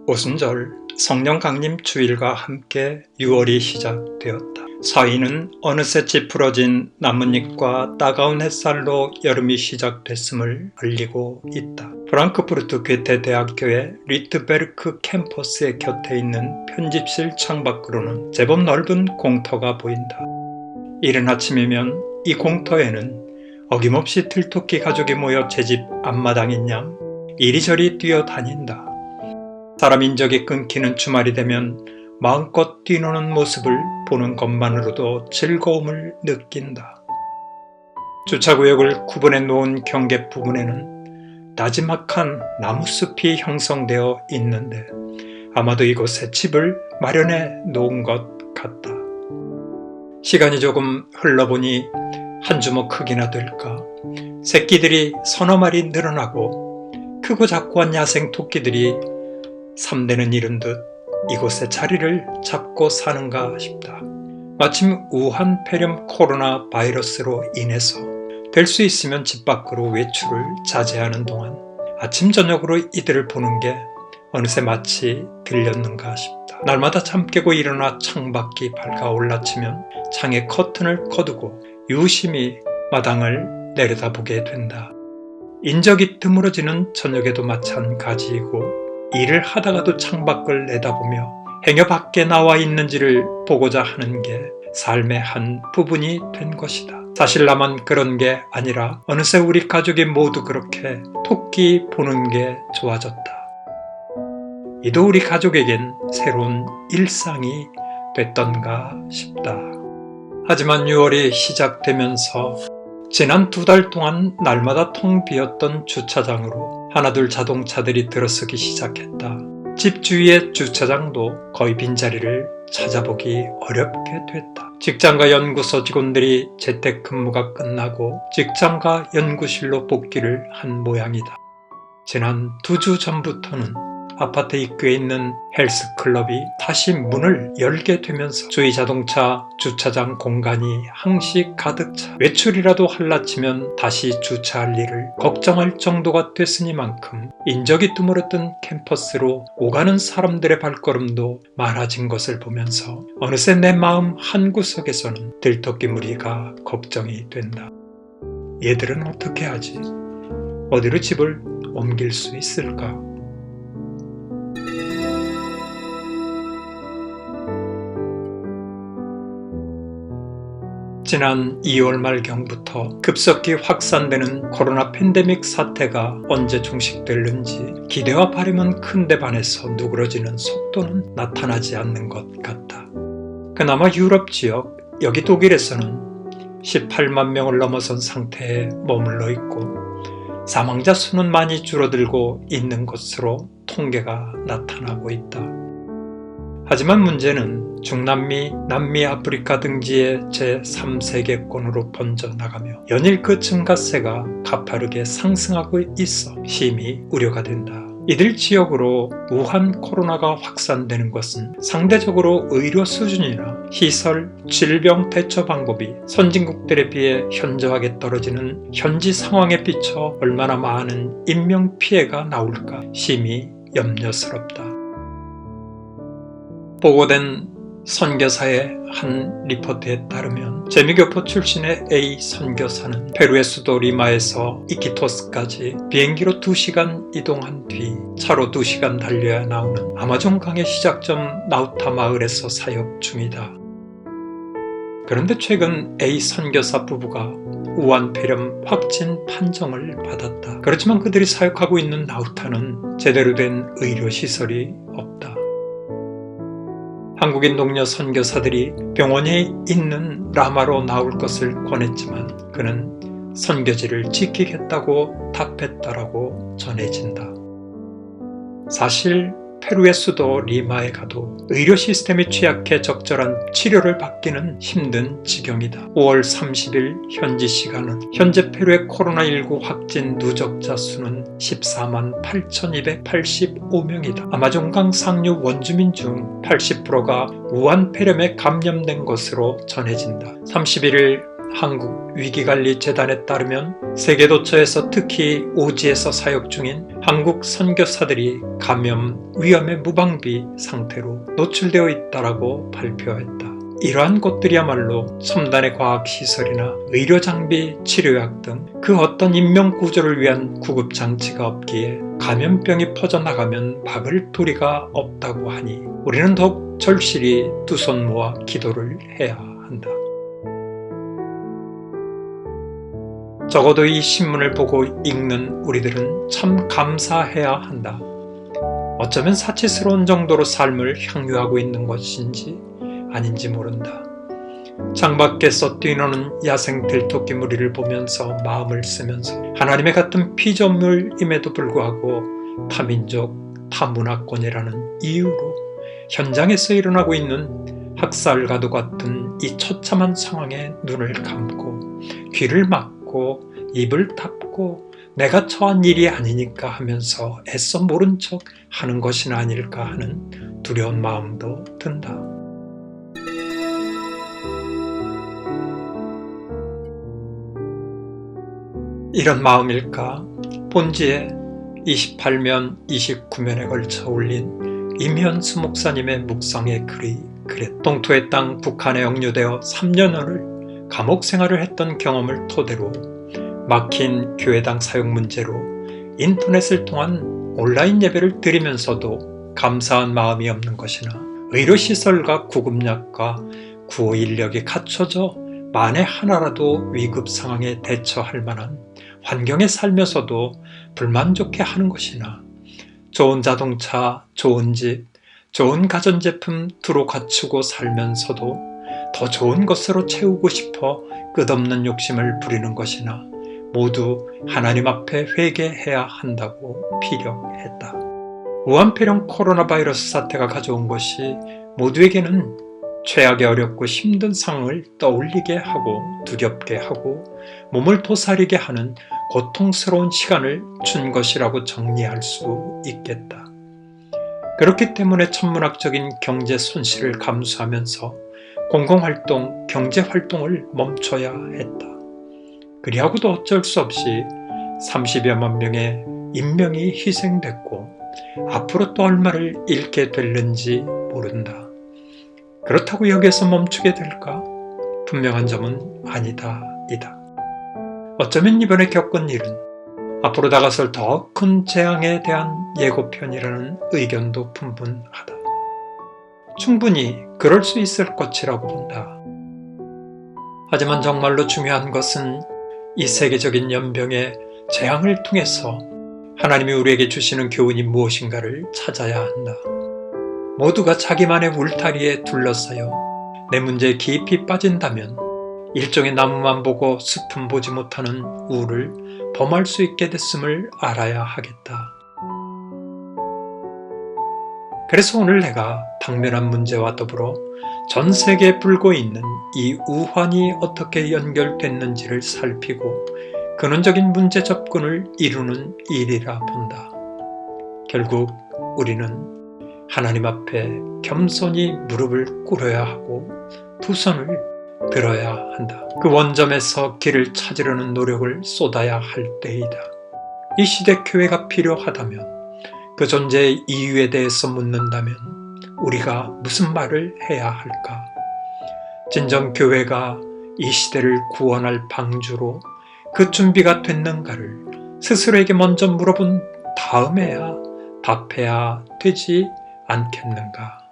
오순절 성령 강림 주일과 함께 6월이 시작되었다. 서해는 어느새 찌푸러진 나뭇잎과 따가운 햇살로 여름이 시작됐음을 알리고 있다. 프랑크푸르트 괴테 대학교의 리트베르크 캠퍼스의 곁에 있는 편집실 창밖으로는 제법 넓은 공터가 보인다. 이른 아침이면 이 공터에는 어김없이 들토끼 가족이 모여 제 집 앞마당인 양 이리저리 뛰어다닌다. 사람 인적이 끊기는 주말이 되면 마음껏 뛰노는 모습을 보는 것만으로도 즐거움을 느낀다. 주차구역을 구분해 놓은 경계 부분에는 나지막한 나무숲이 형성되어 있는데 아마도 이곳에 집을 마련해 놓은 것 같다. 시간이 조금 흘러보니 한 주먹 크기나 될까 새끼들이 서너 마리 늘어나고 크고 작고한 야생 토끼들이 3대는 이른 듯 이곳에 자리를 잡고 사는가 싶다. 마침 우한 폐렴 코로나 바이러스로 인해서 될 수 있으면 집 밖으로 외출을 자제하는 동안 아침 저녁으로 이들을 보는 게 어느새 마치 들렸는가 싶다. 날마다 잠 깨고 일어나 창밖이 밝아 올라치면 창에 커튼을 거두고 유심히 마당을 내려다보게 된다. 인적이 드물어지는 저녁에도 마찬가지이고 일을 하다가도 창밖을 내다보며 행여 밖에 나와 있는지를 보고자 하는 게 삶의 한 부분이 된 것이다. 사실 나만 그런 게 아니라 어느새 우리 가족이 모두 그렇게 토끼 보는 게 좋아졌다. 이도 우리 가족에겐 새로운 일상이 됐던가 싶다. 하지만 6월이 시작되면서 지난 2달 동안 날마다 텅 비었던 주차장으로 하나둘 자동차들이 들어서기 시작했다. 집 주위의 주차장도 거의 빈자리를 찾아보기 어렵게 됐다. 직장과 연구소 직원들이 재택근무가 끝나고 직장과 연구실로 복귀를 한 모양이다. 지난 2주 전부터는 아파트 입구에 있는 헬스클럽이 다시 문을 열게 되면서 주위 자동차 주차장 공간이 항시 가득 차 외출이라도 할라치면 다시 주차할 일을 걱정할 정도가 됐으니만큼 인적이 드물었던 캠퍼스로 오가는 사람들의 발걸음도 많아진 것을 보면서 어느새 내 마음 한구석에서는 들토끼 무리가 걱정이 된다. 얘들은 어떻게 하지? 어디로 집을 옮길 수 있을까? 지난 2월 말경부터 급속히 확산되는 코로나 팬데믹 사태가 언제 종식될는지 기대와 바람은 큰데 반해서 누그러지는 속도는 나타나지 않는 것 같다. 그나마 유럽 지역, 여기 독일에서는 18만 명을 넘어선 상태에 머물러 있고 사망자 수는 많이 줄어들고 있는 것으로 통계가 나타나고 있다. 하지만 문제는 중남미, 남미, 아프리카 등지의 제3세계권으로 번져나가며 연일 그 증가세가 가파르게 상승하고 있어 심히 우려가 된다. 이들 지역으로 우한 코로나가 확산되는 것은 상대적으로 의료 수준이나 시설, 질병 대처 방법이 선진국들에 비해 현저하게 떨어지는 현지 상황에 비춰 얼마나 많은 인명피해가 나올까 심히 염려스럽다. 보고된 선교사의 한 리포트에 따르면 재미교포 출신의 A 선교사는 페루의 수도 리마에서 이키토스까지 비행기로 2시간 이동한 뒤 차로 2시간 달려야 나오는 아마존 강의 시작점 나우타 마을에서 사역 중이다. 그런데 최근 A 선교사 부부가 우한 폐렴 확진 판정을 받았다. 그렇지만 그들이 사역하고 있는 나우타는 제대로 된 의료시설이 없다. 한국인 동료 선교사들이 병원에 있는 라마로 나올 것을 권했지만 그는 선교지를 지키겠다고 답했다라고 전해진다. 사실 페루의 수도 리마에 가도 의료 시스템이 취약해 적절한 치료를 받기는 힘든 지경이다. 5월 30일 현지 시간은 현재 페루의 코로나19 확진 누적자 수는 14만 8,285명이다. 아마존강 상류 원주민 중 80%가 우한 폐렴에 감염된 것으로 전해진다. 31일 한국위기관리재단에 따르면 세계도처에서 특히 오지에서 사역 중인 한국 선교사들이 감염 위험의 무방비 상태로 노출되어 있다라고 발표했다. 이러한 곳들이야말로 첨단의 과학시설이나 의료장비, 치료약 등 그 어떤 인명구조를 위한 구급장치가 없기에 감염병이 퍼져나가면 막을 도리가 없다고 하니 우리는 더욱 절실히 두 손 모아 기도를 해야 한다. 적어도 이 신문을 보고 읽는 우리들은 참 감사해야 한다. 어쩌면 사치스러운 정도로 삶을 향유하고 있는 것인지 아닌지 모른다. 창밖에서 뛰노는 야생 들토끼 무리를 보면서 마음을 쓰면서 하나님의 같은 피조물임에도 불구하고 타민족, 타문화권이라는 이유로 현장에서 일어나고 있는 학살과도 같은 이 처참한 상황에 눈을 감고 귀를 막고 입을 닫고 내가 처한 일이 아니니까 하면서 애써 모른 척 하는 것이나 아닐까 하는 두려운 마음도 든다. 이런 마음일까? 본지에 28면, 29면에 걸쳐 올린 임현수 목사님의 묵상의 글이 그랬다. 동토의 땅 북한에 억류되어 3년을 감옥 생활을 했던 경험을 토대로 막힌 교회당 사용 문제로 인터넷을 통한 온라인 예배를 드리면서도 감사한 마음이 없는 것이나 의료시설과 구급약과 구호 인력이 갖춰져 만에 하나라도 위급 상황에 대처할 만한 환경에 살면서도 불만족해 하는 것이나 좋은 자동차, 좋은 집, 좋은 가전제품 두루 갖추고 살면서도 더 좋은 것으로 채우고 싶어 끝없는 욕심을 부리는 것이나 모두 하나님 앞에 회개해야 한다고 피력했다. 우한폐렴 코로나 바이러스 사태가 가져온 것이 모두에게는 최악의 어렵고 힘든 상황을 떠올리게 하고 두렵게 하고 몸을 도사리게 하는 고통스러운 시간을 준 것이라고 정리할 수 있겠다. 그렇기 때문에 천문학적인 경제 손실을 감수하면서 공공활동, 경제활동을 멈춰야 했다. 그리하고도 어쩔 수 없이 30여만 명의 인명이 희생됐고 앞으로 또 얼마를 잃게 될는지 모른다. 그렇다고 여기에서 멈추게 될까? 분명한 점은 아니다, 이다. 어쩌면 이번에 겪은 일은 앞으로 다가설 더 큰 재앙에 대한 예고편이라는 의견도 분분하다. 충분히 그럴 수 있을 것이라고 본다. 하지만 정말로 중요한 것은 이 세계적인 연병의 재앙을 통해서 하나님이 우리에게 주시는 교훈이 무엇인가를 찾아야 한다. 모두가 자기만의 울타리에 둘러싸여 내 문제에 깊이 빠진다면 일종의 나무만 보고 숲은 보지 못하는 우를 범할 수 있게 됐음을 알아야 하겠다. 그래서 오늘 내가 당면한 문제와 더불어 전 세계에 불고 있는 이 우환이 어떻게 연결됐는지를 살피고 근원적인 문제 접근을 이루는 일이라 본다. 결국 우리는 하나님 앞에 겸손히 무릎을 꿇어야 하고 두 손을 들어야 한다. 그 원점에서 길을 찾으려는 노력을 쏟아야 할 때이다. 이 시대 교회가 필요하다면, 그 존재의 이유에 대해서 묻는다면 우리가 무슨 말을 해야 할까? 진정 교회가 이 시대를 구원할 방주로 그 준비가 됐는가를 스스로에게 먼저 물어본 다음에야 답해야 되지 않겠는가?